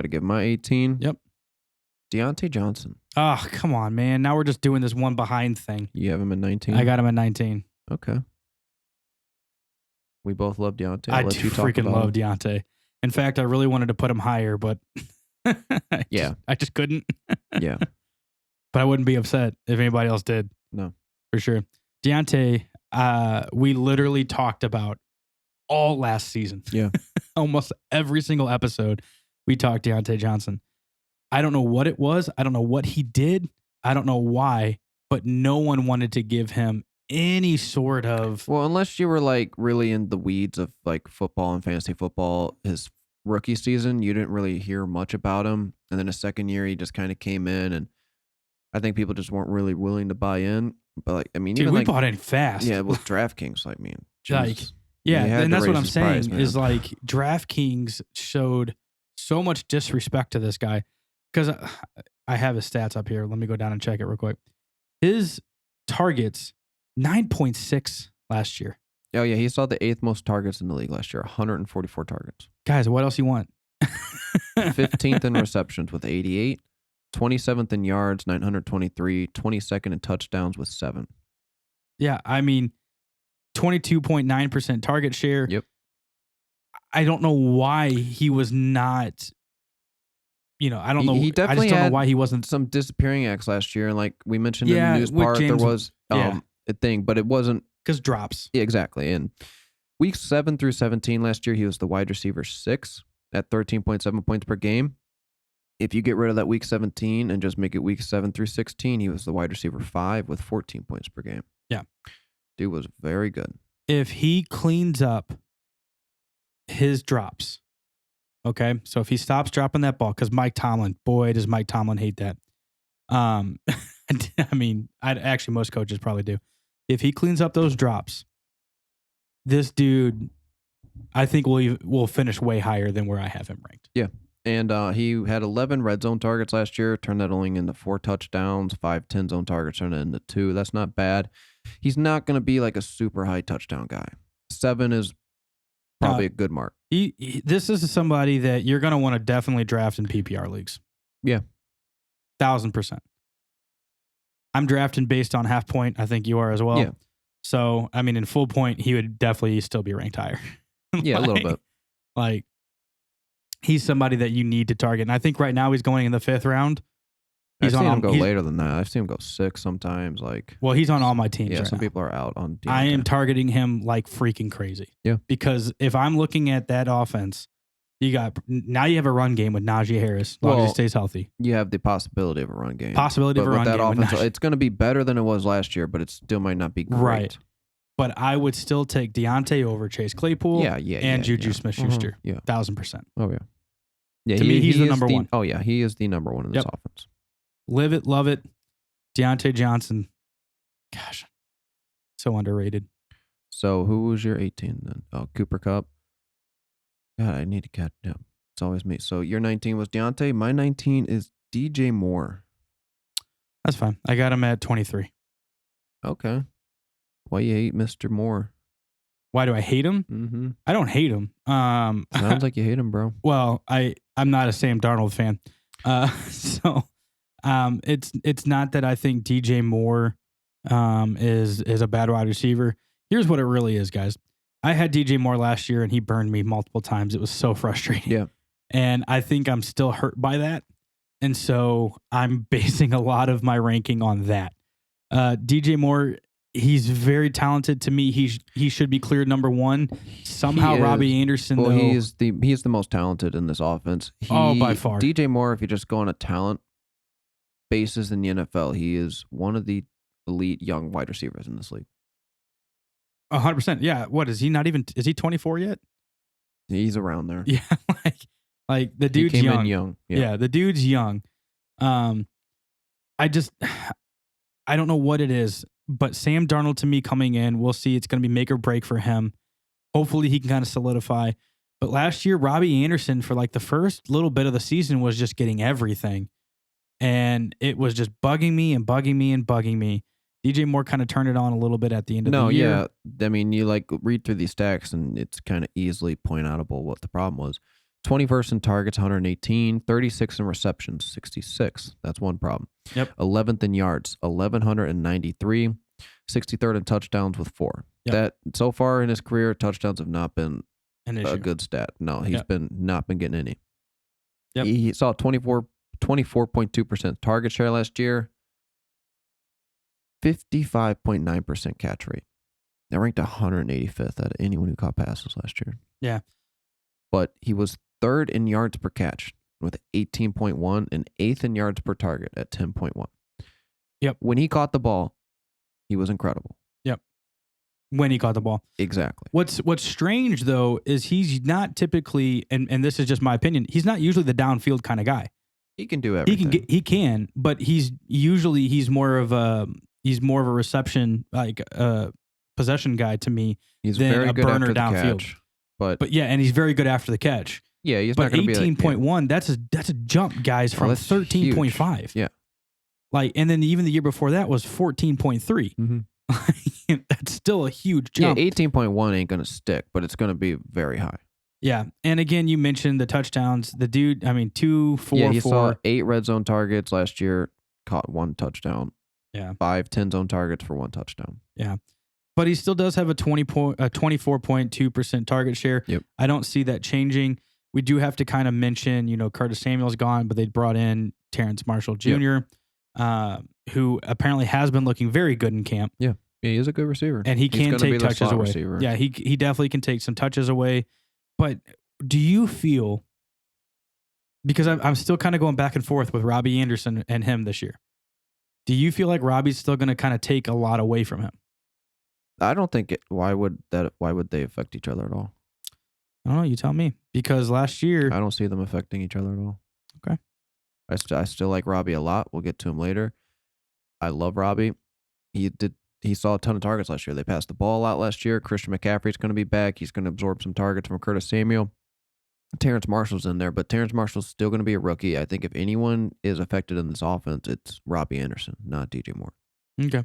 to give my 18. Yep. Diontae Johnson. Oh, come on, man. Now we're just doing this one behind thing. You have him at 19? I got him at 19. Okay. We both love Diontae. I do freaking love Diontae. In fact, I really wanted to put him higher, but I just couldn't. Yeah. But I wouldn't be upset if anybody else did. No. For sure. Diontae, we literally talked about all last season. Yeah. Almost every single episode, we talked Diontae Johnson. I don't know what it was. I don't know what he did. I don't know why, but no one wanted to give him any sort of... Well, unless you were like really in the weeds of like football and fantasy football, his rookie season, you didn't really hear much about him. And then his second year, he just kind of came in, and I think people just weren't really willing to buy in. But like, I mean, dude, even we like, bought in fast. Yeah, with DraftKings, like, man, like, yeah, and that's what I'm saying is like DraftKings showed so much disrespect to this guy, because I have his stats up here. Let me go down and check it real quick. His targets, 9.6 last year. Oh, yeah. He saw the 8th most targets in the league last year, 144 targets. Guys, what else you want? 15th in receptions with 88, 27th in yards, 923, 22nd in touchdowns with 7. Yeah, I mean, 22.9% target share. Yep. I don't know why he was not... I don't know. He definitely I just don't had know why he wasn't some disappearing acts last year, and like we mentioned in the news part, there was a thing, but it wasn't because drops. Yeah, exactly. And weeks 7 through 17 last year, he was the wide receiver 6 at 13.7 points per game. If you get rid of that week 17 and just make it week 7 through 16, he was the wide receiver 5 with 14 points per game. Yeah, dude was very good. If he cleans up his drops. Okay, so if he stops dropping that ball, because Mike Tomlin, boy, does Mike Tomlin hate that. I mean, most coaches probably do. If he cleans up those drops, this dude, I think will finish way higher than where I have him ranked. Yeah, and he had 11 red zone targets last year, turned that only into 4 touchdowns, 5 10 zone targets, turned it into 2. That's not bad. He's not going to be like a super high touchdown guy. 7 is probably a good mark. This is somebody that you're going to want to definitely draft in PPR leagues. Yeah. 1,000%. I'm drafting based on half point. I think you are as well. Yeah. So, I mean, in full point, he would definitely still be ranked higher. Yeah, a little bit. Like, he's somebody that you need to target. And I think right now he's going in the 5th round. I've seen him go later than that. I've seen him go 6 sometimes. Well, he's on all my teams. Yeah, right some now. people are out on Diontae. I am targeting him like freaking crazy. Yeah. Because if I'm looking at that offense, you have a run game with Najee Harris, as long as he stays healthy. You have the possibility of a run game. Offense, it's going to be better than it was last year, but it still might not be great. Right. But I would still take Diontae over Chase Claypool and Juju Smith-Schuster. Yeah. 1,000%. Oh, yeah. Yeah, to me, he's the number one. Oh, yeah. He is the number one in this offense. Live it, love it. Diontae Johnson. Gosh, so underrated. So who was your 18 then? Oh, Cooper Kupp. God, I need to catch up. It's always me. So your 19 was Diontae. My 19 is DJ Moore. That's fine. I got him at 23. Okay. Why you hate Mr. Moore? Why do I hate him? Mm-hmm. I don't hate him. Sounds like you hate him, bro. Well, I'm not a Sam Darnold fan. It's not that I think DJ Moore is a bad wide receiver. Here's what it really is, guys. I had DJ Moore last year and he burned me multiple times. It was so frustrating. Yeah. And I think I'm still hurt by that. And so I'm basing a lot of my ranking on that. DJ Moore, he's very talented to me. He should be cleared number 1. Somehow Robbie Anderson, though. He is the most talented in this offense. By far. DJ Moore, if you just go on a talent basis in the NFL, he is one of the elite young wide receivers in this league. 100%. Yeah. What is he not even? Is he 24 yet? He's around there. Yeah. Like the dude's he came young. in young. Yeah. The dude's young. I don't know what it is, but Sam Darnold to me coming in, we'll see. It's going to be make or break for him. Hopefully he can kind of solidify. But last year, Robbie Anderson for like the first little bit of the season was just getting everything. And it was just bugging me and bugging me and bugging me. DJ Moore kind of turned it on a little bit at the end of the year. Yeah. I mean, you like read through these stacks and it's kind of easily point outable what the problem was. 21st in targets, 118. 36 in receptions, 66. That's one problem. Yep. 11th in yards, 1,193. 63rd in touchdowns with 4. Yep. That so far in his career, touchdowns have not been An a issue. good stat. No, he's not been getting any. Yep. He saw 24.2% target share last year, 55.9% catch rate. That ranked 185th out of anyone who caught passes last year. Yeah. But he was 3rd in yards per catch with 18.1 and 8th in yards per target at 10.1. Yep. When he caught the ball, he was incredible. Yep. When he caught the ball. Exactly. What's strange, though, is he's not typically, and this is just my opinion, he's not usually the downfield kind of guy. He can do everything. He can, but he's more of a reception, like possession guy to me. He's than very a good burner after the downfield. catch. But yeah, and he's very good after the catch. Yeah, he's but not going to be 18.1, that's a jump, guys, from 13.5. Yeah. Like, and then even the year before that was 14.3. Mm-hmm. That's still a huge jump. Yeah, 18.1 ain't going to stick, but it's going to be very high. Yeah. And again, you mentioned the touchdowns. The dude, 2, 4, yeah, he 4. saw 8 red zone targets last year, caught 1 touchdown. Yeah. 5 10 zone targets for 1 touchdown. Yeah. But he still does have a 24.2% target share. Yep. I don't see that changing. We do have to kind of mention, Curtis Samuel's gone, but they brought in Terrence Marshall Jr., who apparently has been looking very good in camp. Yeah, he is a good receiver. And he can take touches away. Receiver. Yeah, he definitely can take some touches away. But do you feel, because I'm still kind of going back and forth with Robbie Anderson and him this year, do you feel like Robbie's still going to kind of take a lot away from him? I don't think it. Why would they affect each other at all? I don't know. You tell me. Because last year, I don't see them affecting each other at all. Okay. I still like Robbie a lot. We'll get to him later. I love Robbie. He saw a ton of targets last year. They passed the ball a lot last year. Christian McCaffrey's going to be back. He's going to absorb some targets from Curtis Samuel. Terrence Marshall's in there, but Terrence Marshall's still going to be a rookie. I think if anyone is affected in this offense, it's Robbie Anderson, not DJ Moore. Okay.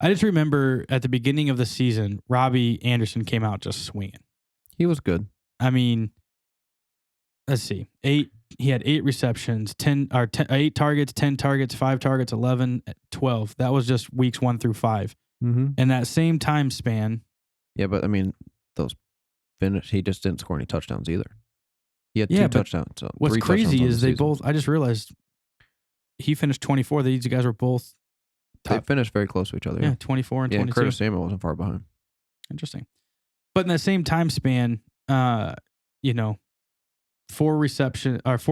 I just remember at the beginning of the season, Robbie Anderson came out just swinging. He was good. I mean, let's see. He had 8 receptions, 8 targets, 10 targets, 5 targets, 11, 12. That was just weeks 1 through 5. Mm-hmm. And that same time span. Yeah, but I mean, those finish. He just didn't score any touchdowns either. He had 2 touchdowns. So what's 3 crazy touchdowns is they both. I just realized he finished 24. These guys were both. They finished very close to each other. Yeah, 24 and 22. And Curtis Samuel wasn't far behind. Interesting. But in that same time span, 4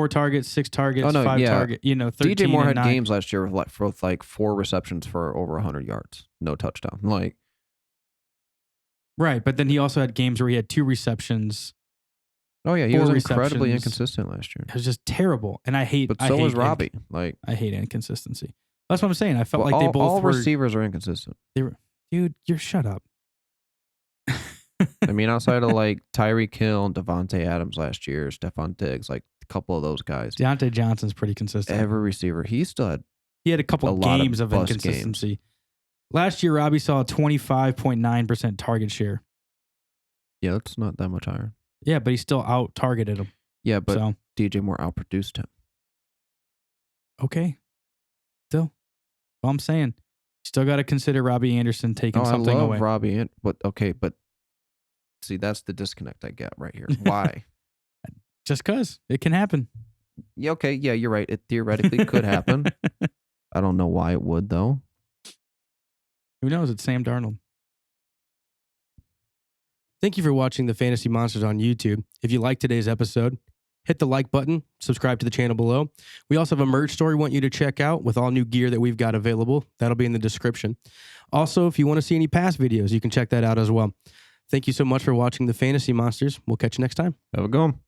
targets, 6 targets, 5 targets, 13 DJ Moore had 9. games last year with 4 receptions for over 100 yards. No touchdown. Right, but then he also had games where he had 2 receptions. Oh yeah, he 4 was receptions. incredibly inconsistent last year. It was just terrible. And I hate But so was Robbie. I hate inconsistency. That's what I'm saying. I felt like all, they both all were receivers are inconsistent. Dude, you're shut up. I mean, outside of Tyreek Hill and Devontae Adams last year, Stephon Diggs, a couple of those guys. Diontae Johnson's pretty consistent. Every receiver, he had a couple of games of inconsistency. Games. Last year, Robbie saw a 25.9% target share. Yeah, that's not that much higher. Yeah, but he still out-targeted him. Yeah, but DJ Moore outproduced him. Okay. Still. All I'm saying. Still got to consider Robbie Anderson taking something away. I love Robbie, but see, that's the disconnect I get right here. Why? Just because. It can happen. Yeah, okay. Yeah, you're right. It theoretically could happen. I don't know why it would, though. Who knows? It's Sam Darnold. Thank you for watching the Fantasy Monsters on YouTube. If you liked today's episode, hit the like button, subscribe to the channel below. We also have a merch store we want you to check out with all new gear that we've got available. That'll be in the description. Also, if you want to see any past videos, you can check that out as well. Thank you so much for watching the Fantasy Monsters. We'll catch you next time. Have a good one.